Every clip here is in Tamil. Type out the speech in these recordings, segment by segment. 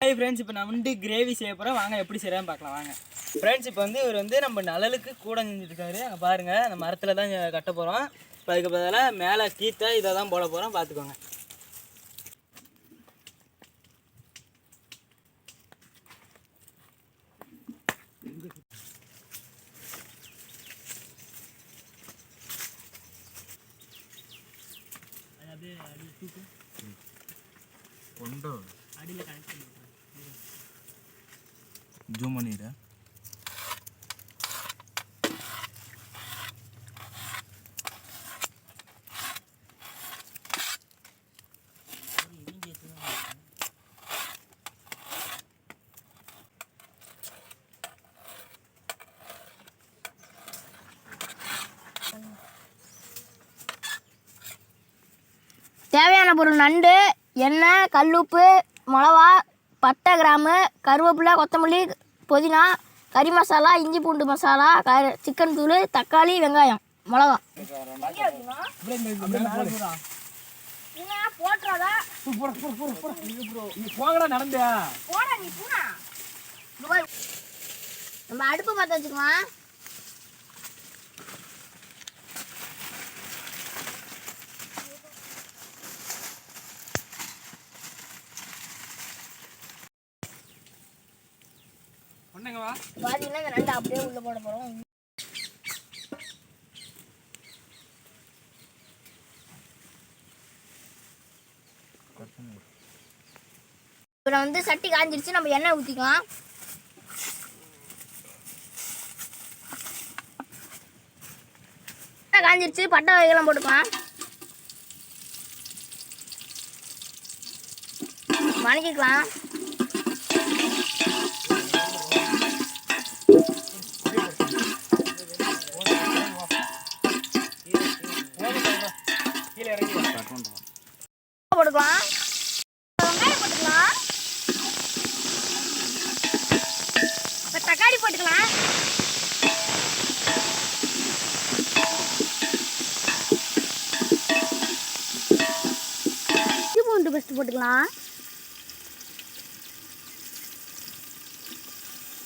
ஹாய் ஃப்ரெண்ட்ஸ், இப்போ நான் வந்து கிரேவி செய்ய போகிறேன். வாங்க எப்படி செய்யறான்னு பார்க்கலாம் வாங்க. ஃப்ரெண்ட்ஸ், இப்போ வந்து இவர் வந்து நம்ம நலலுக்கு கூட செஞ்சுருக்காரு. அங்கே பாருங்கள், அந்த மரத்தில் தான் கட்ட போகிறோம். இப்போ அதுக்கு பதிலாக மேலே கீத்தை இதை தான் போட போகிறோம். பார்த்துக்கோங்க. அடியில் கனெக்ட் பண்ணி ஜூம் பண்ணிடுறேன். தேவையான பொருள் நண்டு, எண்ணெய், கல்லுப்பு, மிளவா, பட்டை, கிராம்பு, கருவேப்பிலை, கொத்தமல்லி, புதினா, கறி மசாலா, இஞ்சி பூண்டு மசாலா, சிக்கன் தூள், தக்காளி, வெங்காயம், மிளகா. நம்ம அடுப்பு பார்த்து வச்சுக்கலாம். பாத்தீங்கன்னா இந்த நண்டு அப்படியே உள்ள போட போறோம். இப்போ வந்து சட்டி காஞ்சிருச்சு, நம்ம எண்ணெய் ஊற்றிக்கலாம். எண்ணெய் காஞ்சிருச்சு, பட்டை வகையெல்லாம் போட்டுக்கலாம். வணக்கிக்கலாம். போட்டுக்கலாம். வெங்காயம் போட்டுக்கலாம். தக்காளி போட்டுக்கலாம். இஞ்சி பூண்டு பேஸ்ட் போட்டுக்கலாம்.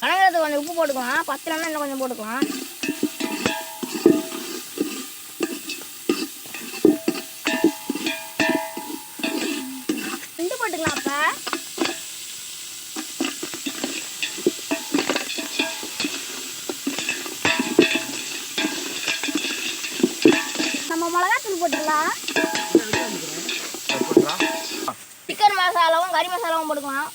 கனகாரத்துக்கு கொஞ்சம் உப்பு போட்டுக்கலாம். பத்தலைன்னா இன்னும் கொஞ்சம் போட்டுக்கலாம். போட்டுக்கலாம். அப்ப நம்ம மிளகாத்தூள் போட்டுக்கலாம். சிக்கன் மசாலாவும் கறி மசாலாவும் போட்டுக்கலாம்.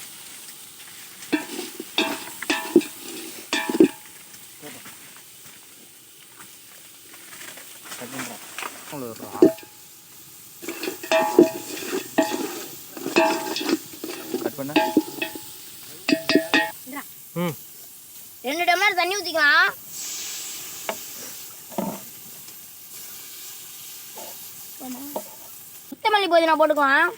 ரெண்டு டம்ளர் தண்ணி ஊற்றிக்கலாம். கொத்தமல்லி புதினா போட்டுக்கலாம்.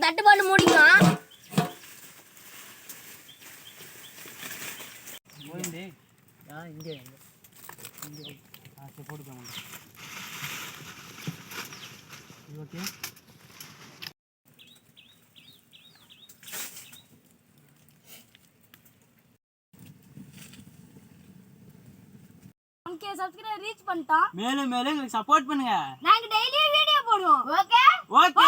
தட்டு போட்டு மூடிக்கலாம். போட்டுக்கலாம். ஓகே, சப்ஸ்கிரைபர் ரீச் பண்ணிட்டோம். மேலும் மேலும் எங்களுக்கு சப்போர்ட் பண்ணுங்க. நாங்க டெய்லி வீடியோ போடுவோம். Okay okay.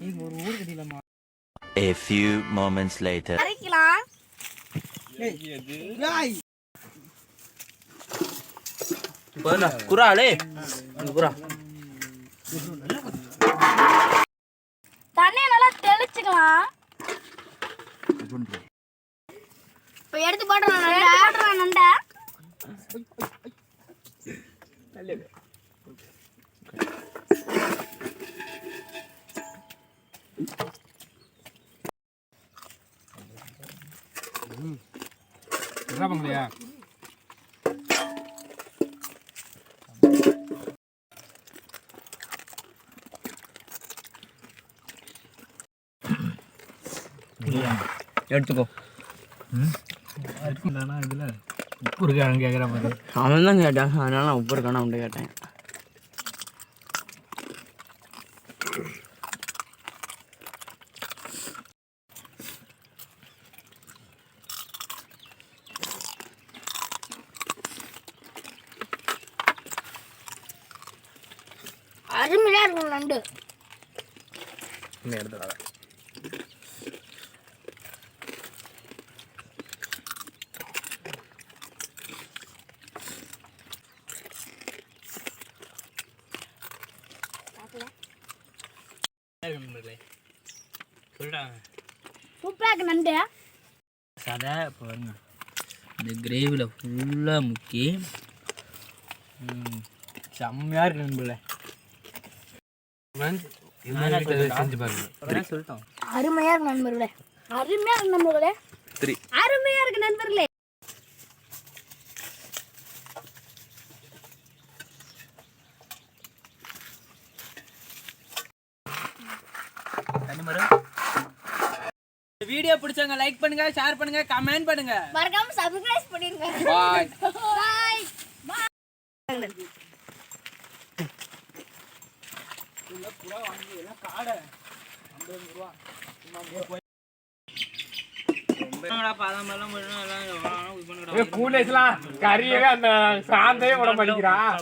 நீங்க ஒரு ஊர் கட்டிலமா. A few moments later. அரைக்கலாம். ஏய் போனா குறாலே குறா. தண்ணியை நல்லா தெளிச்சுக்கலாம். இப்போ எடுத்து போட்டுறோம் நண்டை. பங்களையா எடுத்துக்கோ. இருக்கும்டானா இதில் உப்பு இருக்கான்னு கேட்குற மாதிரி. அவன் தான் கேட்டான், அதனால நான் உப்பு இருக்கான்னு அவன்கிட்ட கேட்டேன். அருமையாக இருக்கும் நண்டு. இன்னும் எடுத்துடாத. சொல்கிறாங்க சூப்பராக இருக்கு நண்டு. சதை பாருங்க, இந்த கிரேவியில் ஃபுல்லாக முக்கி செம்மையாக இருக்கு நண்பர்களே. செஞ்சு பாருங்க. சொல்லிட்டோம், அருமையாக இருக்கு நண்பர்களே. அருமையாக இருக்கு நண்பர்களே. 3 அருமையாக இருக்கு நண்பர்களே. வீடியோ பிடிச்சவங்க லைக் பண்ணுங்க, ஷேர் பண்ணுங்க, கமெண்ட் பண்ணுங்க, மறக்காம சப்ஸ்கிரைப் பண்ணிருங்க. பாய். பாய். கூலேஸ்லாம் கறியவே அந்த சாந்தையே விட மாட்டேங்கிறான்.